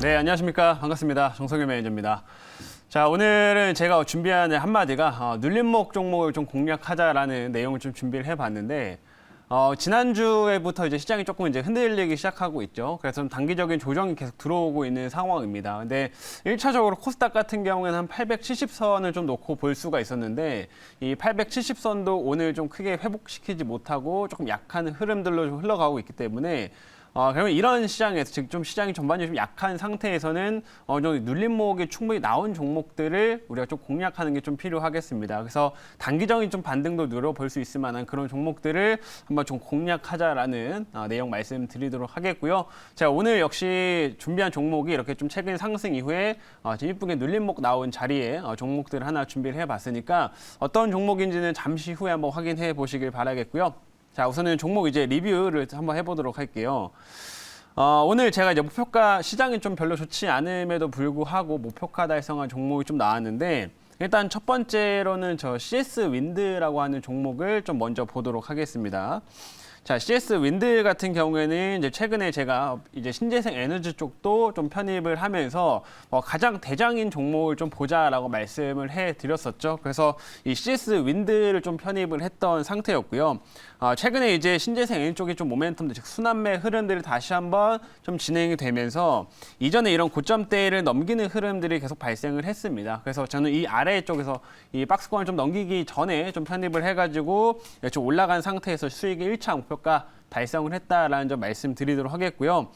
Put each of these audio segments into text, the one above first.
네, 안녕하십니까. 반갑습니다. 정석일 매니저입니다. 자, 오늘은 제가 준비한 한마디가 눌림목 종목을 좀 공략하자라는 내용을 좀 준비를 해봤는데, 지난주에부터 이제 시장이 조금 이제 흔들리기 시작하고 있죠. 그래서 좀 단기적인 조정이 계속 들어오고 있는 상황입니다. 근데 1차적으로 코스닥 같은 경우에는 한 870선을 좀 놓고 볼 수가 있었는데, 이 870선도 오늘 좀 크게 회복시키지 못하고 조금 약한 흐름들로 좀 흘러가고 있기 때문에 그러면 이런 시장에서 즉 좀 시장이 전반적으로 좀 약한 상태에서는 어느 정도 눌림목이 충분히 나온 종목들을 우리가 좀 공략하는 게 좀 필요하겠습니다. 그래서 단기적인 좀 반등도 누려볼 수 있을 만한 그런 종목들을 한번 좀 공략하자라는 내용 말씀드리도록 하겠고요. 제가 오늘 역시 준비한 종목이 이렇게 좀 최근 상승 이후에 좀 이쁘게 눌림목 나온 자리에 종목들을 하나 준비를 해봤으니까 어떤 종목인지는 잠시 후에 한번 확인해 보시길 바라겠고요. 자, 우선은 종목 이제 리뷰를 한번 해보도록 할게요. 오늘 제가 이제 목표가 시장이 좀 별로 좋지 않음에도 불구하고 목표가 달성한 종목이 좀 나왔는데, 일단 첫 번째로는 저 CS 윈드라고 하는 종목을 좀 먼저 보도록 하겠습니다. 자, CS 윈드 같은 경우에는 이제 최근에 제가 이제 신재생 에너지 쪽도 좀 편입을 하면서 가장 대장인 종목을 좀 보자라고 말씀을 해드렸었죠. 그래서 이 CS 윈드를 좀 편입을 했던 상태였고요. 최근에 이제 신재생 에너지 쪽이 좀 모멘텀, 즉 순환매 흐름들이 다시 한번 좀 진행이 되면서 이전에 이런 고점대를 넘기는 흐름들이 계속 발생을 했습니다. 그래서 저는 이 아래 쪽에서 이 박스권을 좀 넘기기 전에 좀 편입을 해가지고 좀 올라간 상태에서 수익의 1차 목표가 달성을 했다라는 점 말씀드리도록 하겠고요.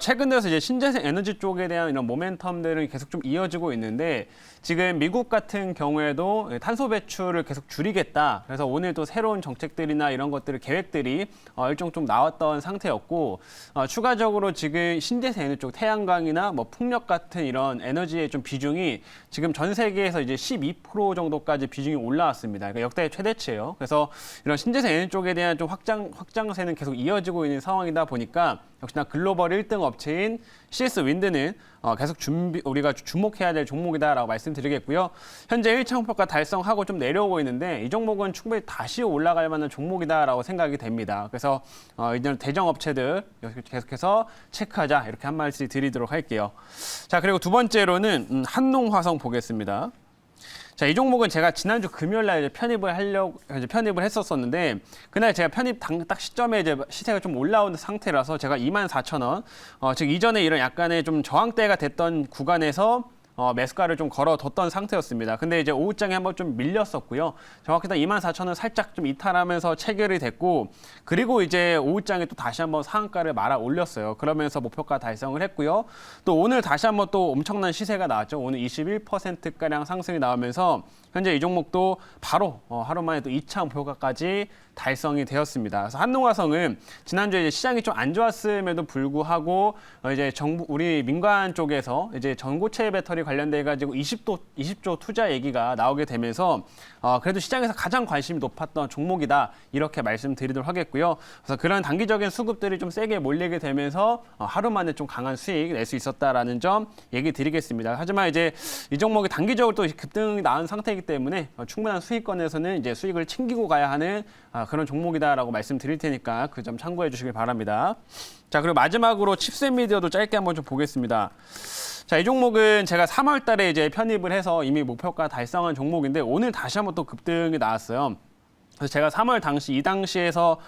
최근 들어서 이제 신재생 에너지 쪽에 대한 이런 모멘텀들은 계속 좀 이어지고 있는데, 지금 미국 같은 경우에도 탄소 배출을 계속 줄이겠다. 그래서 오늘 또 새로운 정책들이나 이런 것들을 계획들이 일정 좀 나왔던 상태였고, 추가적으로 지금 신재생 에너지 쪽 태양광이나 뭐 풍력 같은 이런 에너지의 좀 비중이 지금 전 세계에서 이제 12% 정도까지 비중이 올라왔습니다. 그러니까 역대 최대치예요. 그래서 이런 신재생 에너지 쪽에 대한 좀 확장세는 계속 이어지고 있는 상황이다 보니까 역시나 글로벌 1등 업체인 CS 윈드는 계속 우리가 주목해야 될 종목이다라고 말씀드리겠고요. 현재 1차 목표가 달성하고 좀 내려오고 있는데, 이 종목은 충분히 다시 올라갈 만한 종목이다라고 생각이 됩니다. 그래서 이제 대형 업체들 계속해서 체크하자, 이렇게 한 말씀 드리도록 할게요. 자, 그리고 두 번째로는 한농화성 보겠습니다. 자, 이 종목은 제가 지난주 금요일 날 편입을 했었었는데, 그날 제가 편입 딱 시점에 이제 시세가 좀 올라오는 상태라서 제가 24,000원, 즉 이전에 이런 약간의 좀 저항대가 됐던 구간에서 매수가를 좀 걸어뒀던 상태였습니다. 근데 이제 오후장에 한번 좀 밀렸었고요. 정확히 24,000원 살짝 좀 이탈하면서 체결이 됐고, 그리고 이제 오후장에 또 다시 한번 상한가를 말아 올렸어요. 그러면서 목표가 달성을 했고요. 또 오늘 다시 한번 또 엄청난 시세가 나왔죠. 오늘 21%가량 상승이 나오면서 현재 이 종목도 바로 하루 만에 또 2차 목표가까지 달성이 되었습니다. 그래서 한농화성은 지난주에 이제 시장이 좀 안 좋았음에도 불구하고 이제 우리 민간 쪽에서 이제 전고체 배터리 관련돼 가지고 20조 투자 얘기가 나오게 되면서 그래도 시장에서 가장 관심이 높았던 종목이다, 이렇게 말씀드리도록 하겠고요. 그래서 그런 단기적인 수급들이 좀 세게 몰리게 되면서 하루 만에 좀 강한 수익 낼 수 있었다라는 점 얘기 드리겠습니다. 하지만 이제 이 종목이 단기적으로 또 급등이 나온 상태이기 때문에 충분한 수익권에서는 이제 수익을 챙기고 가야 하는 그런 종목이다라고 말씀드릴 테니까 그 점 참고해 주시길 바랍니다. 자, 그리고 마지막으로 칩셋미디어도 짧게 한번 좀 보겠습니다. 자, 이 종목은 제가 3월 달에 이제 편입을 해서 이미 목표가 달성한 종목인데, 오늘 다시 한번 또 급등이 나왔어요. 그래서 제가 3월 이 당시에서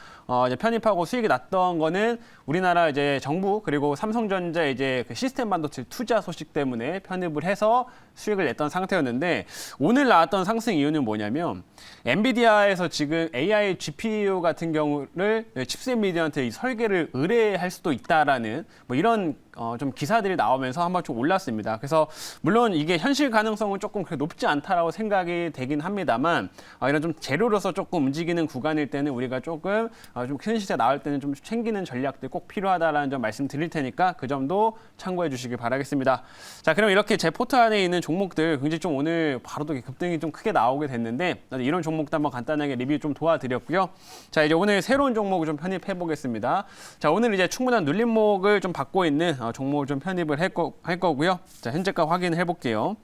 이제 편입하고 수익이 났던 거는 우리나라 이제 정부 그리고 삼성전자 이제 그 시스템 반도체 투자 소식 때문에 편입을 해서 수익을 냈던 상태였는데, 오늘 나왔던 상승 이유는 뭐냐면 엔비디아에서 지금 AI GPU 같은 경우를 칩셋 미디어한테 이 설계를 의뢰할 수도 있다라는 뭐 이런 좀 기사들이 나오면서 한번 좀 올랐습니다. 그래서 물론 이게 현실 가능성은 조금 높지 않다라고 생각이 되긴 합니다만, 이런 좀 재료로서 조금 움직이는 구간일 때는 우리가 조금 좀 큰 시세 나올 때는 좀 챙기는 전략들 꼭 필요하다라는 점 말씀드릴 테니까 그 점도 참고해 주시기 바라겠습니다. 자, 그럼 이렇게 제 포트 안에 있는 종목들 굉장히 좀 오늘 바로 또 급등이 좀 크게 나오게 됐는데, 이런 종목도 한번 간단하게 리뷰 좀 도와드렸고요. 자, 이제 오늘 새로운 종목을 좀 편입해 보겠습니다. 자, 오늘 이제 충분한 눌림목을 좀 받고 있는 종목을 좀 편입을 할 거고요. 자, 현재가 확인을 해볼게요.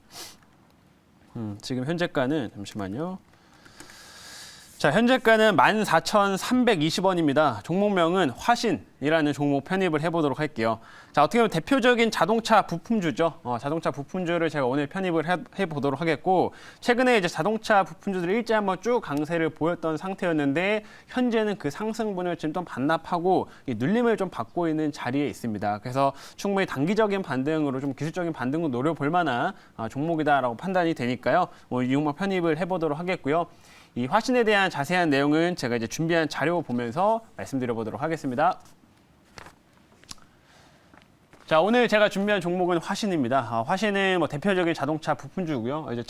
지금 현재가는 잠시만요. 자, 현재가는 14,320원입니다. 종목명은 화신이라는 종목 편입을 해보도록 할게요. 자, 어떻게 보면 대표적인 자동차 부품주죠. 자동차 부품주를 제가 오늘 편입을 해보도록 하겠고, 최근에 이제 자동차 부품주들이 일제 한번 쭉 강세를 보였던 상태였는데, 현재는 그 상승분을 지금 좀 반납하고 이 눌림을 좀 받고 있는 자리에 있습니다. 그래서 충분히 단기적인 반등으로 좀 기술적인 반등을 노려볼 만한 종목이다라고 판단이 되니까요. 이 종목 편입을 해보도록 하겠고요. 이 화신에 대한 자세한 내용은 제가 이제 준비한 자료 보면서 말씀드려 보도록 하겠습니다. 자, 오늘 제가 준비한 종목은 화신입니다. 화신은 뭐 대표적인 자동차 부품주고요. 이제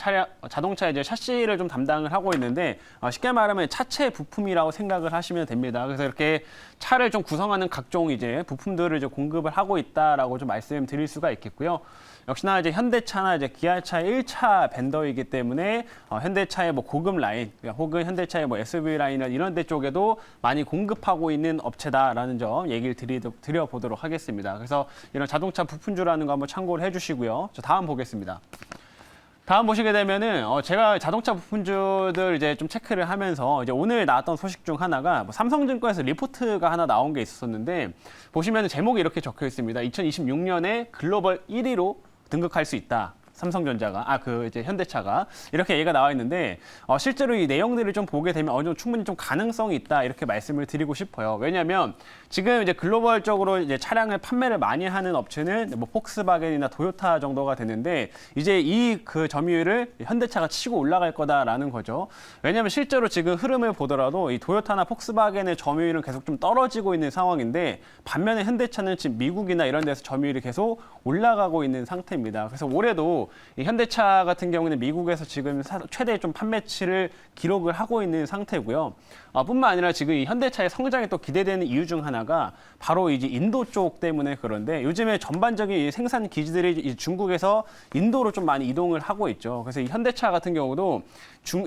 자동차 이제 샤시를 좀 담당을 하고 있는데, 쉽게 말하면 차체 부품이라고 생각을 하시면 됩니다. 그래서 이렇게 차를 좀 구성하는 각종 이제 부품들을 이제 공급을 하고 있다라고 좀 말씀드릴 수가 있겠고요. 역시나 이제 현대차나 이제 기아차의 1차 벤더이기 때문에 현대차의 뭐 고급 라인 혹은 현대차의 뭐 SUV 라인이나 이런 데 쪽에도 많이 공급하고 있는 업체다라는 점 얘기를 드려보도록 하겠습니다. 그래서 이런 자동차 부품주라는 거 한번 참고를 해주시고요. 저 다음 보겠습니다. 다음 보시게 되면은 제가 자동차 부품주들 이제 좀 체크를 하면서 이제 오늘 나왔던 소식 중 하나가 뭐 삼성증권에서 리포트가 하나 나온 게 있었는데, 보시면 제목이 이렇게 적혀 있습니다. 2026년에 글로벌 1위로 등극할 수 있다. 삼성전자가, 이제 현대차가 이렇게 얘기가 나와 있는데, 실제로 이 내용들을 좀 보게 되면 어느 정도 충분히 좀 가능성이 있다 이렇게 말씀을 드리고 싶어요. 왜냐하면 지금 이제 글로벌적으로 이제 차량을 판매를 많이 하는 업체는 뭐 폭스바겐이나 도요타 정도가 되는데, 이제 이 그 점유율을 현대차가 치고 올라갈 거다라는 거죠. 왜냐하면 실제로 지금 흐름을 보더라도 이 도요타나 폭스바겐의 점유율은 계속 좀 떨어지고 있는 상황인데, 반면에 현대차는 지금 미국이나 이런 데서 점유율이 계속 올라가고 있는 상태입니다. 그래서 올해도 이 현대차 같은 경우는 미국에서 지금 최대 좀 판매치를 기록을 하고 있는 상태고요. 뿐만 아니라 지금 이 현대차의 성장이 또 기대되는 이유 중 하나가 바로 이제 인도 쪽 때문에 그런데, 요즘에 전반적인 이 생산 기지들이 중국에서 인도로 좀 많이 이동을 하고 있죠. 그래서 이 현대차 같은 경우도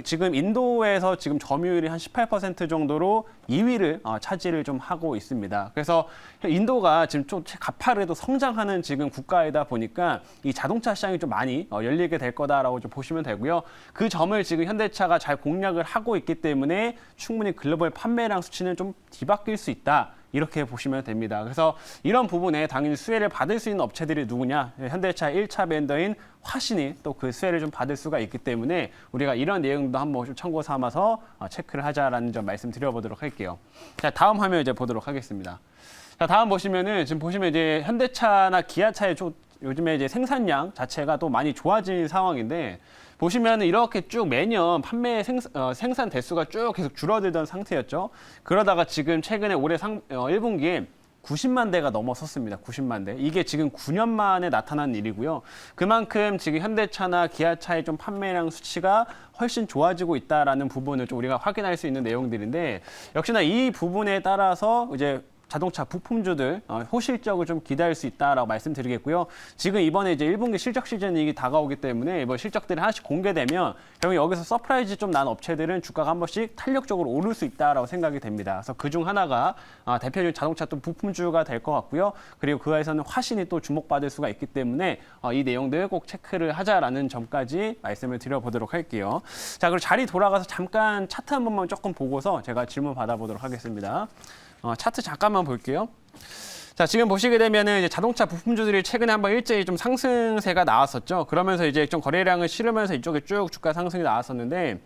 지금 인도에서 지금 점유율이 한 18% 정도로 2위를 차지를 좀 하고 있습니다. 그래서 인도가 지금 좀 가파르게도 성장하는 지금 국가이다 보니까 이 자동차 시장이 좀 많이 열리게 될 거다라고 좀 보시면 되고요. 그 점을 지금 현대차가 잘 공략을 하고 있기 때문에 충분히 글로벌 판매량 수치는 좀 뒤바뀔 수 있다. 이렇게 보시면 됩니다. 그래서 이런 부분에 당연히 수혜를 받을 수 있는 업체들이 누구냐? 현대차 1차 벤더인 화신이 또 그 수혜를 좀 받을 수가 있기 때문에 우리가 이런 내용도 한번 좀 참고 삼아서 체크를 하자라는 점 말씀드려보도록 할게요. 자, 다음 화면 이제 보도록 하겠습니다. 자, 다음 보시면은 지금 보시면 이제 현대차나 기아차의 요즘에 이제 생산량 자체가 또 많이 좋아진 상황인데, 보시면 이렇게 쭉 매년 판매 생산 대수가 쭉 계속 줄어들던 상태였죠. 그러다가 지금 최근에 올해 1분기에 90만 대가 넘어섰습니다. 90만 대. 이게 지금 9년 만에 나타난 일이고요. 그만큼 지금 현대차나 기아차의 좀 판매량 수치가 훨씬 좋아지고 있다라는 부분을 좀 우리가 확인할 수 있는 내용들인데, 역시나 이 부분에 따라서 이제 자동차 부품주들 호실적을 좀 기대할 수 있다라고 말씀드리겠고요. 지금 이번에 이제 1분기 실적 시즌이 다가오기 때문에 뭐 실적들이 하나씩 공개되면 결국 여기서 서프라이즈 좀 난 업체들은 주가가 한 번씩 탄력적으로 오를 수 있다라고 생각이 됩니다. 그래서 그중 하나가 대표적인 자동차 또 부품주가 될 것 같고요. 그리고 그 안에서는 화신이 또 주목받을 수가 있기 때문에 이 내용들 꼭 체크를 하자라는 점까지 말씀을 드려보도록 할게요. 자, 그리고 자리 돌아가서 잠깐 차트 한 번만 조금 보고서 제가 질문 받아보도록 하겠습니다. 차트 잠깐만 볼게요. 자, 지금 보시게 되면은 이제 자동차 부품주들이 최근에 한번 일제히 좀 상승세가 나왔었죠. 그러면서 이제 좀 거래량을 실으면서 이쪽에 쭉 주가 상승이 나왔었는데,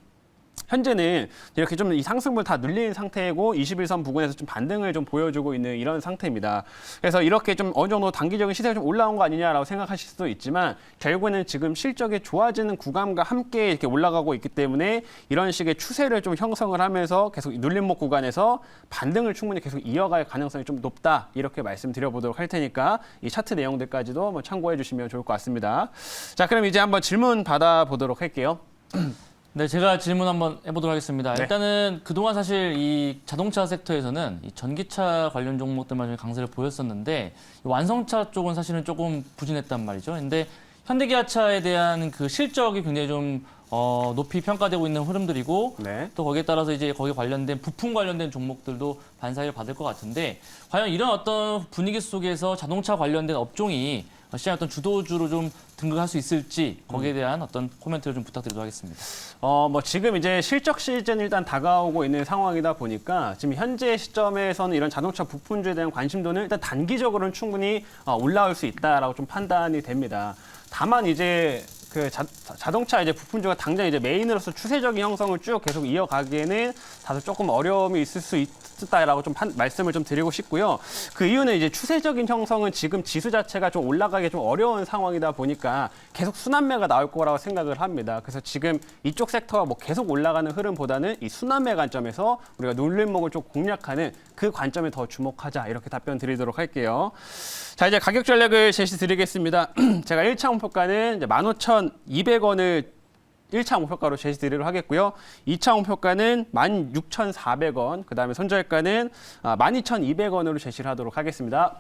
현재는 이렇게 좀 이 상승을 다 눌린 상태고 21선 부근에서 좀 반등을 좀 보여주고 있는 이런 상태입니다. 그래서 이렇게 좀 어느 정도 단기적인 시세가 좀 올라온 거 아니냐라고 생각하실 수도 있지만, 결국에는 지금 실적이 좋아지는 구간과 함께 이렇게 올라가고 있기 때문에 이런 식의 추세를 좀 형성을 하면서 계속 눌림목 구간에서 반등을 충분히 계속 이어갈 가능성이 좀 높다. 이렇게 말씀드려보도록 할 테니까 이 차트 내용들까지도 한번 참고해 주시면 좋을 것 같습니다. 자, 그럼 이제 한번 질문 받아보도록 할게요. 네, 제가 질문 한번 해보도록 하겠습니다. 네. 일단은 그동안 사실 이 자동차 섹터에서는 이 전기차 관련 종목들만 좀 강세를 보였었는데, 이 완성차 쪽은 사실은 조금 부진했단 말이죠. 근데 현대기아차에 대한 그 실적이 굉장히 좀 높이 평가되고 있는 흐름들이고, 네. 또 거기에 따라서 이제 거기 관련된 부품 관련된 종목들도 반사를 받을 것 같은데, 과연 이런 어떤 분위기 속에서 자동차 관련된 업종이 시장의 어떤 주도주로 좀 등극할 수 있을지 거기에 대한 어떤 코멘트를 좀 부탁드리도록 하겠습니다. 뭐 지금 이제 실적 시즌 일단 다가오고 있는 상황이다 보니까 지금 현재 시점에서는 이런 자동차 부품주에 대한 관심도는 일단 단기적으로는 충분히 올라올 수 있다라고 좀 판단이 됩니다. 다만 이제 그 자동차 이제 부품주가 당장 이제 메인으로서 추세적인 형성을 쭉 계속 이어가기에는 다소 조금 어려움이 있을 수 있다라고 좀 말씀을 좀 드리고 싶고요. 그 이유는 이제 추세적인 형성은 지금 지수 자체가 좀 올라가기 좀 어려운 상황이다 보니까 계속 순환매가 나올 거라고 생각을 합니다. 그래서 지금 이쪽 섹터가 뭐 계속 올라가는 흐름보다는 이 순환매 관점에서 우리가 눌림목을 좀 공략하는 그 관점에 더 주목하자 이렇게 답변 드리도록 할게요. 자, 이제 가격 전략을 제시 드리겠습니다. 제가 1차 목표가는 이제 15,200원을 1차 목표가로 제시 드리도록 하겠고요. 2차 목표가는 16,400원, 그다음에 손절가는 12,200원으로 제시를 하도록 하겠습니다.